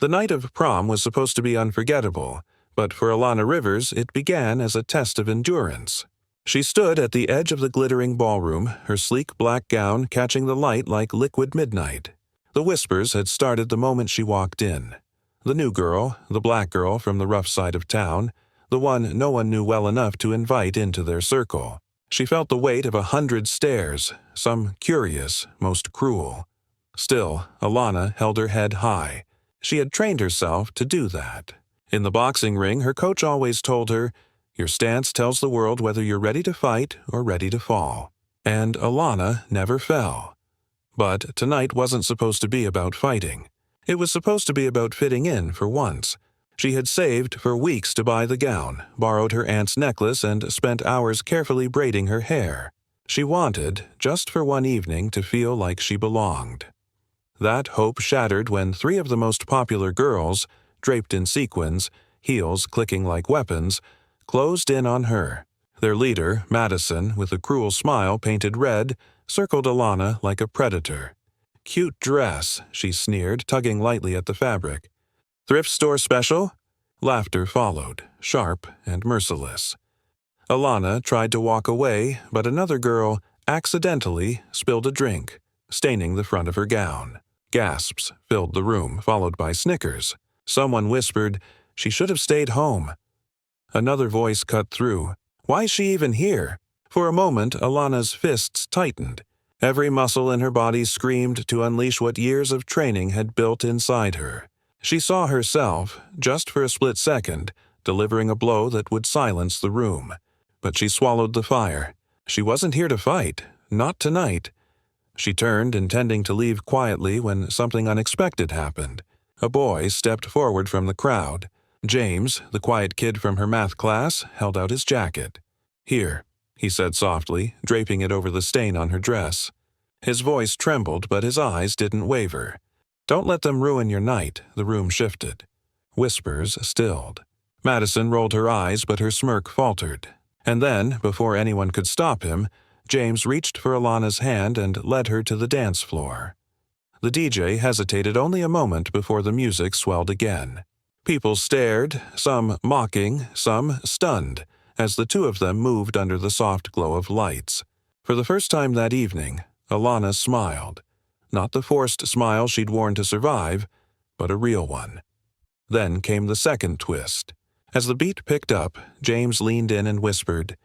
The night of prom was supposed to be unforgettable, but for Alana Rivers it began as a test of endurance. She stood at the edge of the glittering ballroom, her sleek black gown catching the light like liquid midnight. The whispers had started the moment she walked in. The new girl, the black girl from the rough side of town, the one no one knew well enough to invite into their circle. She felt the weight of 100 stares, some curious, most cruel. Still, Alana held her head high. She had trained herself to do that. In the boxing ring, her coach always told her, "Your stance tells the world whether you're ready to fight or ready to fall." And Alana never fell. But tonight wasn't supposed to be about fighting. It was supposed to be about fitting in for once. She had saved for weeks to buy the gown, borrowed her aunt's necklace, and spent hours carefully braiding her hair. She wanted, just for one evening, to feel like she belonged. That hope shattered when 3 of the most popular girls, draped in sequins, heels clicking like weapons, closed in on her. Their leader, Madison, with a cruel smile painted red, circled Alana like a predator. "Cute dress," she sneered, tugging lightly at the fabric. "Thrift store special?" Laughter followed, sharp and merciless. Alana tried to walk away, but another girl, accidentally, spilled a drink, staining the front of her gown. Gasps filled the room, followed by snickers. Someone whispered, "She should have stayed home." Another voice cut through, "Why is she even here?" For a moment, Alana's fists tightened. Every muscle in her body screamed to unleash what years of training had built inside her. She saw herself, just for a split second, delivering a blow that would silence the room. But she swallowed the fire. She wasn't here to fight, not tonight. She turned, intending to leave quietly when something unexpected happened. A boy stepped forward from the crowd. James, the quiet kid from her math class, held out his jacket. "Here," he said softly, draping it over the stain on her dress. His voice trembled, but his eyes didn't waver. "Don't let them ruin your night." The room shifted. Whispers stilled. Madison rolled her eyes, but her smirk faltered. And then, before anyone could stop him, James reached for Alana's hand and led her to the dance floor. The DJ hesitated only a moment before the music swelled again. People stared, some mocking, some stunned, as the 2 of them moved under the soft glow of lights. For the first time that evening, Alana smiled. Not the forced smile she'd worn to survive, but a real one. Then came the second twist. As the beat picked up, James leaned in and whispered,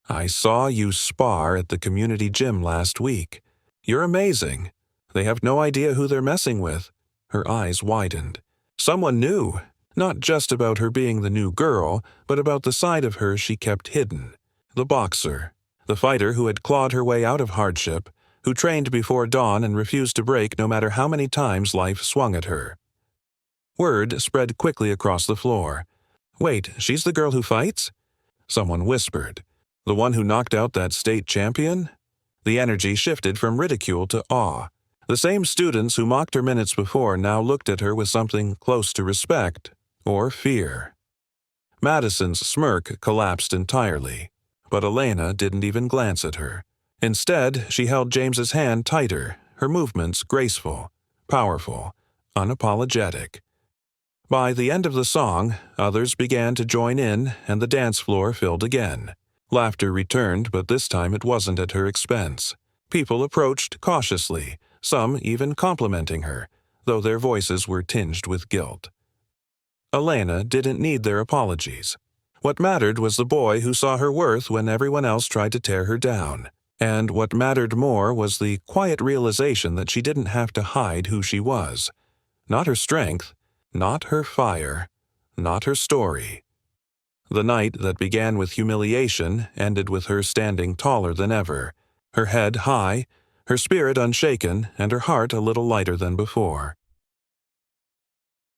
"I saw you spar at the community gym last week. You're amazing. They have no idea who they're messing with." Her eyes widened. Someone knew, not just about her being the new girl, but about the side of her she kept hidden. The boxer. The fighter who had clawed her way out of hardship, who trained before dawn and refused to break no matter how many times life swung at her. Word spread quickly across the floor. "Wait, she's the girl who fights?" Someone whispered. "The one who knocked out that state champion?" The energy shifted from ridicule to awe. The same students who mocked her minutes before now looked at her with something close to respect, or fear. Madison's smirk collapsed entirely, but Elena didn't even glance at her. Instead, she held James's hand tighter, her movements graceful, powerful, unapologetic. By the end of the song, others began to join in, and the dance floor filled again. Laughter returned, but this time it wasn't at her expense. People approached cautiously, some even complimenting her, though their voices were tinged with guilt. Elena didn't need their apologies. What mattered was the boy who saw her worth when everyone else tried to tear her down. And what mattered more was the quiet realization that she didn't have to hide who she was. Not her strength, not her fire, not her story. The night that began with humiliation ended with her standing taller than ever, her head high, her spirit unshaken, and her heart a little lighter than before.